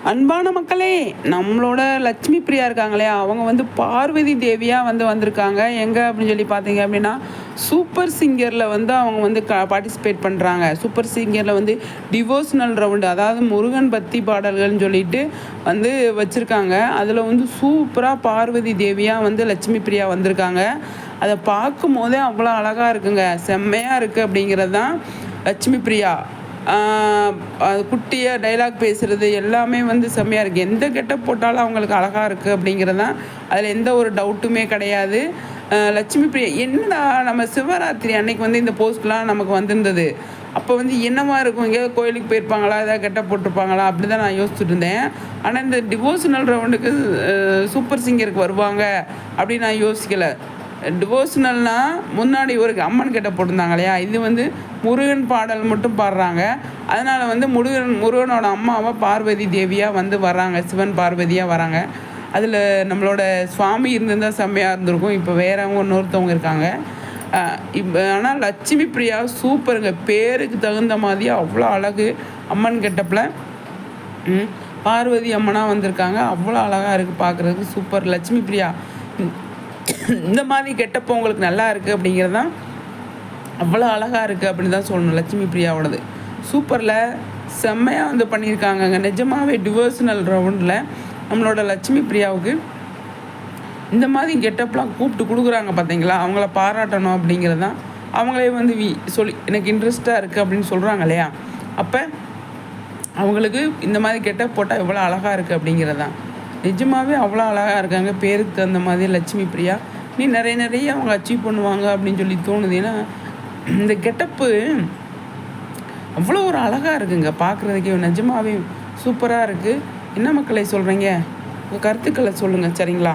அன்பான மக்களே, நம்மளோட லட்சுமி பிரியா இருக்காங்களே, அவங்க வந்து பார்வதி தேவியா வந்திருக்காங்க. எங்க அப்படின்னு சொல்லி பார்த்தீங்க அப்படின்னா, சூப்பர் சிங்கர்ல அவங்க பார்ட்டிசிபேட் பண்றாங்க. சூப்பர் சிங்கர்ல டிவோஷனல் ரவுண்டு, அதாவது முருகன் பக்தி பாடல்கள்னு சொல்லிட்டு வச்சிருக்காங்க. அதில் சூப்பரா பார்வதி தேவியா லட்சுமி பிரியா வந்திருக்காங்க. அதை பார்க்கும் போதே அவ்வளோ அழகா இருக்குங்க. செம்மையா இருக்கு அப்படிங்கிறது தான் லட்சுமி பிரியா. அது குட்டியாக டைலாக் பேசுகிறது எல்லாமே செம்மையாக இருக்குது. எந்த கெட்டப் போட்டாலும் அவங்களுக்கு அழகாக இருக்குது அப்படிங்கிறது தான், அதில் எந்த ஒரு டவுட்டுமே கிடையாது. லட்சுமி பிரியா என்னடா, நம்ம சிவராத்திரி அன்னைக்கு இந்த போஸ்ட்லாம் நமக்கு வந்திருந்தது. அப்போ என்னவா இருக்கும், எங்கேயாவது கோயிலுக்கு போயிருப்பாங்களா, ஏதாவது கெட்டப் போட்டிருப்பாங்களா, அப்படி தான் நான் யோசிச்சுட்டு இருந்தேன். ஆனால் இந்த டிவோஷனல் ரவுண்டுக்கு சூப்பர் சிங்கருக்கு வருவாங்க அப்படின்னு நான் யோசிக்கலை. டிவோஷனல்னால் முன்னாடி ஒரு அம்மன் கிட்ட போட்டிருந்தாங்க இல்லையா, இது முருகன் பாடல் மட்டும் பாடுறாங்க. அதனால் முருகனோட அம்மாவை பார்வதி தேவியாக வர்றாங்க, சிவன் பார்வதியாக வராங்க. அதில் நம்மளோட சுவாமி இருந்திருந்தால் செம்மையாக இருந்திருக்கும். இப்போ வேறவங்க இன்னொருத்தவங்க இருக்காங்க. இப்போ ஆனால் லட்சுமி பிரியா சூப்பருங்க. பேருக்கு தகுந்த மாதிரி அவ்வளோ அழகு. அம்மன் கெட்டப்பில் பார்வதி அம்மனாக வந்திருக்காங்க. அவ்வளோ அழகாக இருக்குது பார்க்குறதுக்கு. சூப்பர் லட்சுமி பிரியா. இந்த மாதிரி கெட்டப்போ உங்களுக்கு நல்லா இருக்குது அப்படிங்கிறது தான், அவ்வளோ அழகாக இருக்குது அப்படின்னு தான் சொல்லணும். லட்சுமி பிரியாவோடது சூப்பரில் செம்மையாக பண்ணியிருக்காங்கங்க. நிஜமாகவே டிவோஷனல் ரவுண்டில் நம்மளோட லட்சுமி பிரியாவுக்கு இந்த மாதிரி கெட்டப்லாம் கூப்பிட்டு கொடுக்குறாங்க பார்த்தீங்களா, அவங்கள பாராட்டணும் அப்படிங்கிறது தான். அவங்களே சொல்லி எனக்கு இன்ட்ரெஸ்ட்டாக இருக்குது அப்படின்னு சொல்கிறாங்க இல்லையா, அப்போ அவங்களுக்கு இந்த மாதிரி கெட்டப் போட்டால் எவ்வளோ அழகாக இருக்குது அப்படிங்கிறது தான். நிஜமாகவே அவ்வளோ அழகாக இருக்காங்க. பேருக்கு தகுந்த மாதிரி லட்சுமி பிரியா. நீ நிறைய அவங்க அச்சீவ் பண்ணுவாங்க அப்படின்னு சொல்லி தோணுது. ஏன்னா இந்த கெட்டப்பு அவ்வளோ ஒரு அழகாக இருக்குங்க பார்க்குறதுக்கே. நிஜமாகவே சூப்பராக இருக்குது. என்ன மக்களை சொல்கிறீங்க, உங்கள் கருத்துக்களை சொல்லுங்கள் சரிங்களா.